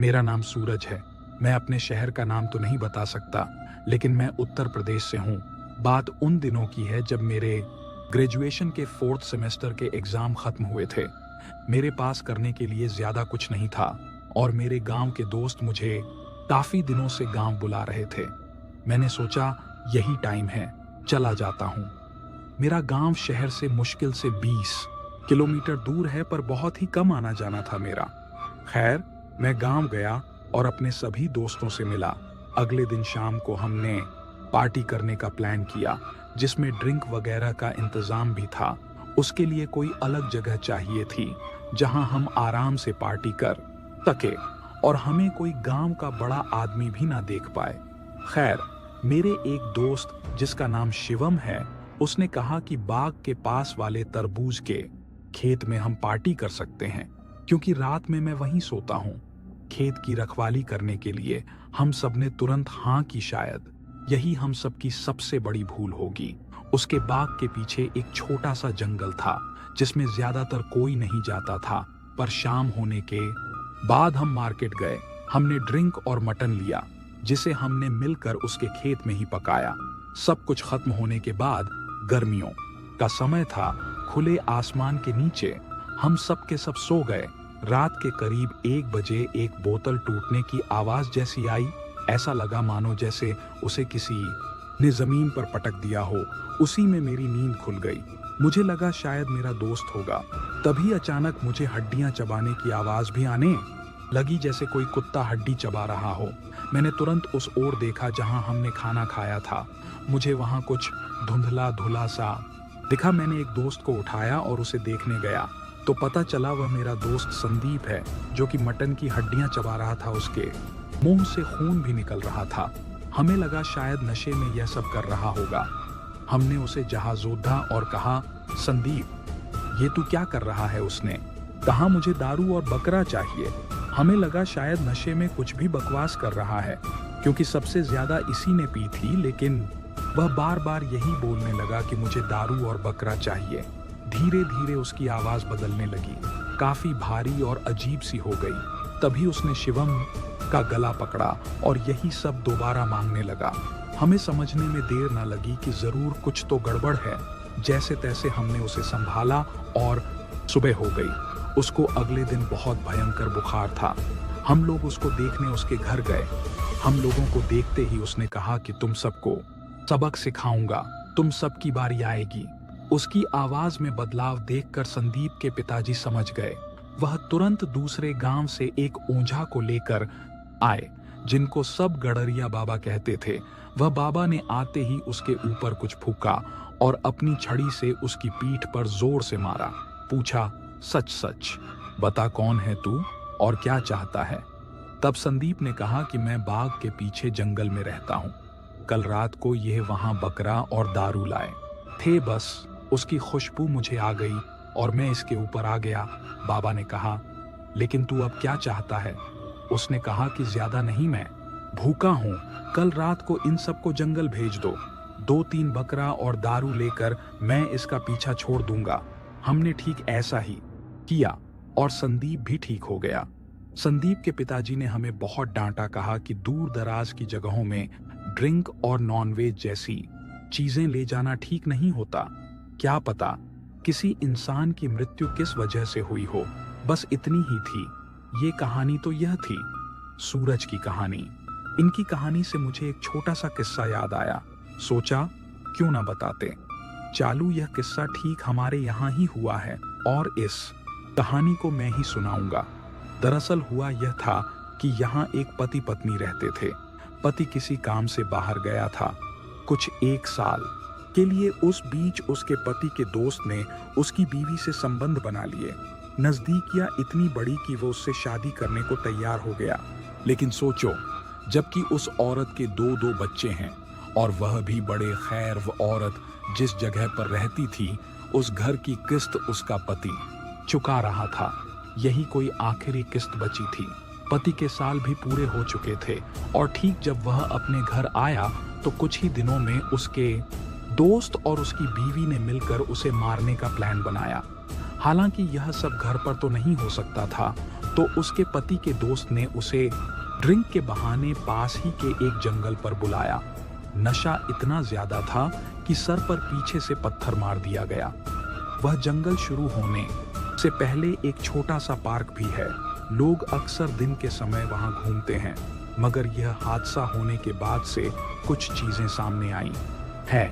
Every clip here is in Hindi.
मेरा नाम सूरज है। मैं अपने शहर का नाम तो नहीं बता सकता, लेकिन मैं उत्तर प्रदेश से हूँ। बात उन दिनों की है जब मेरे ग्रेजुएशन के 4th सेमेस्टर के एग्जाम खत्म हुए थे। मेरे पास करने के लिए ज्यादा कुछ नहीं था और मेरे गांव के दोस्त मुझे काफी दिनों से गांव बुला रहे थे। मैंने सोचा यही टाइम है, चला जाता हूँ। मेरा गांव शहर से मुश्किल से 20 किलोमीटर दूर है, पर बहुत ही कम आना जाना था मेरा। खैर, मैं गांव गया और अपने सभी दोस्तों से मिला। अगले दिन शाम को हमने पार्टी करने का प्लान किया, जिसमें ड्रिंक वगैरह का इंतजाम भी था। उसके लिए कोई अलग जगह चाहिए थी जहां हम आराम से पार्टी कर सके और हमें कोई गांव का बड़ा आदमी भी ना देख पाए। खैर, मेरे एक दोस्त जिसका नाम शिवम है, उसने कहा कि बाग के पास वाले तरबूज के खेत में हम पार्टी कर सकते हैं, क्योंकि रात में मैं वहीं सोता हूँ। खेत की रखवाली करने के लिए हम सबने तुरंत हाँ की। शायद यही हम सबकी सबसे बड़ी भूल होगी। उसके बाग के पीछे एक छोटा सा जंगल था जिसमें ज्यादातर कोई नहीं जाता था, पर शाम होने के बाद हम मार्केट गए। हमने ड्रिंक और मटन लिया, जिसे हमने मिलकर उसके खेत में ही पकाया। सब कुछ खत्म होने के बाद गर्मियों का समय था। खुले आसमान के नीचे हम सब के सब सो गए। रात के करीब 1 बजे एक बोतल टूटने की आवाज जैसी आई। ऐसा लगा मानो जैसे उसे किसी ने जमीन पर पटक दिया हो। उसी में मेरी नींद खुल गई। मुझे लगा शायद मेरा दोस्त होगा। तभी अचानक मुझे हड्डियां चबाने की आवाज भी आने लगी, जैसे कोई कुत्ता हड्डी चबा रहा हो। मैंने तुरंत उस ओर देखा जहां हमने खाना खाया था। मुझे वहां कुछ धुंधला धुला सा दिखा। मैंने एक दोस्त को उठाया और उसे देखने गया तो पता चला वह मेरा दोस्त संदीप है, जो कि मटन की हड्डियां चबा रहा था। उसके मुंह से खून भी निकल रहा था। हमें लगा शायद नशे में यह सब कर रहा होगा। हमने उसे जहाज़ोधा और कहा, संदीप, ये तू क्या कर रहा है? उसने कहा, मुझे दारू और बकरा चाहिए। हमें लगा शायद नशे में कुछ भी बकवास कर रहा है, क्योंकि सबसे ज्यादा इसी ने पी थी। लेकिन वह बार बार यही बोलने लगा कि मुझे दारू और बकरा चाहिए। धीरे धीरे उसकी आवाज बदलने लगी, काफी भारी और अजीब सी हो गई। तभी उसने शिवम का गला पकड़ा और यही सब दोबारा मांगने लगा। हमें समझने में देर न लगी कि जरूर कुछ तो गड़बड़ है। जैसे तैसे हमने उसे संभाला और सुबह हो गई। उसको अगले दिन बहुत भयंकर बुखार था। हम लोग उसको देखने उसके घर गए। हम लोगों को देखते ही उसने कहा कि तुम सबको सबक सिखाऊंगा, तुम सबकी बारी आएगी। उसकी आवाज में बदलाव देखकर संदीप के पिताजी समझ गए। वह तुरंत दूसरे गांव से एक ओंझा को लेकर आए, जिनको सब गडरिया बाबा कहते थे। वह बाबा ने आते ही उसके ऊपर कुछ फूका और अपनी छड़ी से उसकी पीठ पर जोर से मारा। पूछा, सच सच बता, कौन है तू और क्या चाहता है? तब संदीप ने कहा कि मैं बाग के पीछे जंगल में रहता हूँ। कल रात को यह वहां बकरा और दारू लाए थे। बस उसकी खुशबू मुझे आ गई और मैं इसके ऊपर आ गया। बाबा ने कहा, लेकिन तू अब क्या चाहता है? उसने कहा कि ज्यादा नहीं, मैं भूखा हूँ। कल रात को इन सबको जंगल भेज दो। 2-3 बकरा और दारू लेकर मैं इसका पीछा छोड़ दूंगा। हमने ठीक ऐसा ही किया और संदीप भी ठीक हो गया। संदीप के पिताजी ने हमें बहुत डांटा, कहा कि दूर दराज की जगहों में ड्रिंक और नॉनवेज जैसी चीजें ले जाना ठीक नहीं होता। क्या पता किसी इंसान की मृत्यु किस वजह से हुई हो। बस इतनी ही थी। ये कहानी तो यह थी सूरज की कहानी। इनकी कहानी से मुझे एक छोटा सा किस्सा याद आया। सोचा क्यों ना बताते। चालू यह किस्सा ठीक हमारे यहाँ ही हुआ है और इस कहानी को मैं ही सुनाऊंगा। दरअसल हुआ यह था कि यहाँ एक पति पत्नी रहते थे। पति किसी काम से बाहर गया था कुछ 1 साल के लिए। उस बीच उसके पति के दोस्त ने उसकी बीवी से संबंध बना लिए। नजदीकियां इतनी बड़ी कि वो उससे शादी करने को तैयार हो गया। लेकिन सोचो, जबकि उस औरत के 2-2 बच्चे हैं और वह भी बड़े। खैर, वो औरत जिस जगह पर रहती थी, उस घर की किस्त उसका पति चुका रहा था। यही कोई आखिरी किस्त बची थी। पति के साल भी पूरे हो चुके थे और ठीक जब वह अपने घर आया तो कुछ ही दिनों में उसके दोस्त और उसकी बीवी ने मिलकर उसे मारने का प्लान बनाया। हालांकि यह सब घर पर तो नहीं हो सकता था, तो तो उसके पति के दोस्त ने उसे ड्रिंक के बहाने पास ही के एक जंगल पर बुलाया। नशा इतना ज्यादा था कि सर पर पीछे से पत्थर मार दिया गया। वह जंगल शुरू होने से पहले एक छोटा सा पार्क भी है। लोग अक्सर दिन के समय वहां घूमते हैं, मगर यह हादसा होने के बाद से कुछ चीजें सामने आई है।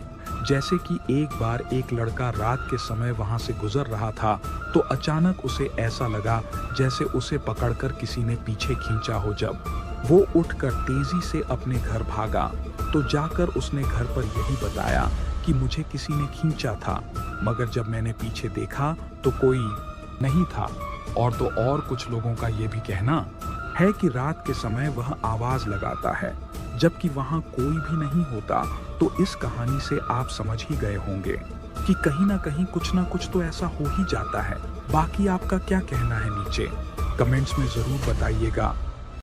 जैसे कि एक बार एक लड़का रात के समय वहां से गुजर रहा था तो अचानक उसे ऐसा लगा जैसे उसे पकड़कर किसी ने पीछे खींचा हो। जब वो उठकर तेजी से अपने घर भागा तो जाकर उसने घर पर यही बताया कि मुझे किसी ने खींचा था, मगर जब मैंने पीछे देखा तो कोई नहीं था। और तो और कुछ लोगों का ये भी कहना है कि रात के समय वह आवाज लगाता है जबकि वहां कोई भी नहीं होता। तो इस कहानी से आप समझ ही गए होंगे कि कहीं ना कहीं कुछ ना कुछ तो ऐसा हो ही जाता है। बाकी आपका क्या कहना है नीचे कमेंट्स में जरूर बताइएगा।